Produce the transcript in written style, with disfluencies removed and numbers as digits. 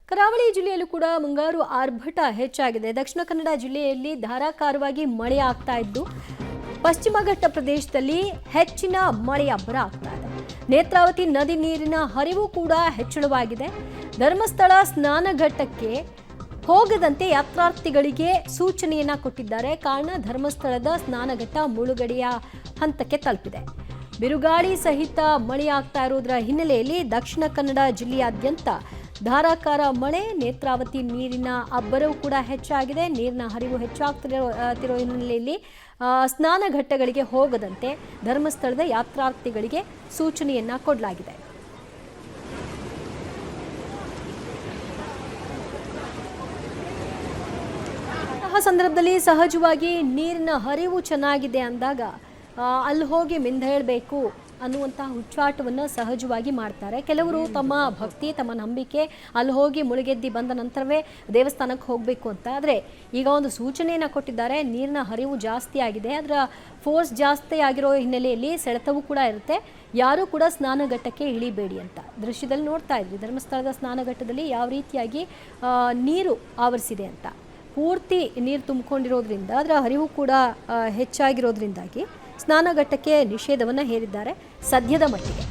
ಕರಾವಳಿ ಜಿಲ್ಲೆಯಲ್ಲೂ ಕೂಡ ಮುಂಗಾರು ಆರ್ಭಟ ಹೆಚ್ಚಾಗಿದೆ. ದಕ್ಷಿಣ ಕನ್ನಡ ಜಿಲ್ಲೆಯಲ್ಲಿ ಧಾರಾಕಾರವಾಗಿ ಮಳೆ ಆಗ್ತಾ ಇದ್ದು ಪಶ್ಚಿಮ ಘಟ್ಟ ಪ್ರದೇಶದಲ್ಲಿ ಹೆಚ್ಚಿನ ಮಳೆಯ ಅಬ್ಬರ ಆಗ್ತಾ ಇದೆ. ನೇತ್ರಾವತಿ ನದಿ ನೀರಿನ ಹರಿವು ಕೂಡ ಹೆಚ್ಚಳವಾಗಿದೆ. ಧರ್ಮಸ್ಥಳ ಸ್ನಾನಘಟ್ಟಕ್ಕೆ ಹೋಗದಂತೆ ಯಾತ್ರಾರ್ಥಿಗಳಿಗೆ ಸೂಚನೆಯನ್ನ ಕೊಟ್ಟಿದ್ದಾರೆ. ಕಾರಣ ಧರ್ಮಸ್ಥಳದ ಸ್ನಾನಘಟ್ಟ ಮುಳುಗಡೆಯ ಹಂತಕ್ಕೆ ತಲುಪಿದೆ. ಬಿರುಗಾಳಿ ಸಹಿತ ಮಳೆಯಾಗ್ತಾ ಇರೋದರ ಹಿನ್ನೆಲೆಯಲ್ಲಿ ದಕ್ಷಿಣ ಕನ್ನಡ ಜಿಲ್ಲೆಯಾದ್ಯಂತ ಧಾರಾಕಾರ ಮಳೆ, ನೇತ್ರಾವತಿ ನೀರಿನ ಅಬ್ಬರವೂ ಕೂಡ ಹೆಚ್ಚಾಗಿದೆ. ನೀರಿನ ಹರಿವು ಹೆಚ್ಚಾಗ್ತಿರೋ ಹಿನ್ನೆಲೆಯಲ್ಲಿ ಸ್ನಾನಘಟ್ಟಗಳಿಗೆ ಹೋಗದಂತೆ ಧರ್ಮಸ್ಥಳದ ಯಾತ್ರಾರ್ಥಿಗಳಿಗೆ ಸೂಚನೆಯನ್ನ ಕೊಡಲಾಗಿದೆ. ಆ ಸಂದರ್ಭದಲ್ಲಿ ಸಹಜವಾಗಿ ನೀರಿನ ಹರಿವು ಚೆನ್ನಾಗಿದೆ ಅಂದಾಗ ಅಲ್ಲಿ ಹೋಗಿ ಮಿಂದೇಳಬೇಕು ಅನ್ನುವಂತಹ ಹುಚ್ಚಾಟವನ್ನು ಸಹಜವಾಗಿ ಮಾಡ್ತಾರೆ. ಕೆಲವರು ತಮ್ಮ ಭಕ್ತಿ, ತಮ್ಮ ನಂಬಿಕೆ ಅಲ್ಲಿ ಹೋಗಿ ಮುಳುಗೆದ್ದಿ ಬಂದ ನಂತರವೇ ದೇವಸ್ಥಾನಕ್ಕೆ ಹೋಗಬೇಕು ಅಂತ. ಆದರೆ ಈಗ ಒಂದು ಸೂಚನೆಯನ್ನು ಕೊಟ್ಟಿದ್ದಾರೆ. ನೀರಿನ ಹರಿವು ಜಾಸ್ತಿ ಆಗಿದೆ, ಅದರ ಫೋರ್ಸ್ ಜಾಸ್ತಿ ಆಗಿರೋ ಹಿನ್ನೆಲೆಯಲ್ಲಿ ಸೆಳೆತವೂ ಕೂಡ ಇರುತ್ತೆ. ಯಾರೂ ಕೂಡ ಸ್ನಾನಘಟ್ಟಕ್ಕೆ ಇಳಿಬೇಡಿ ಅಂತ ದೃಶ್ಯದಲ್ಲಿ ನೋಡ್ತಾ ಇದ್ವಿ. ಧರ್ಮಸ್ಥಳದ ಸ್ನಾನಘಟ್ಟದಲ್ಲಿ ಯಾವ ರೀತಿಯಾಗಿ ನೀರು ಆವರಿಸಿದೆ ಅಂತ. ಪೂರ್ತಿ ನೀರು ತುಂಬಿಕೊಂಡಿರೋದ್ರಿಂದ ಅದರ ಹರಿವು ಕೂಡ ಹೆಚ್ಚಾಗಿರೋದ್ರಿಂದಾಗಿ ಸ್ನಾನಘಟ್ಟಕ್ಕೆ ನಿಷೇಧವನ್ನು ಹೇರಿದ್ದಾರೆ ಸದ್ಯದ ಮಟ್ಟಿಗೆ.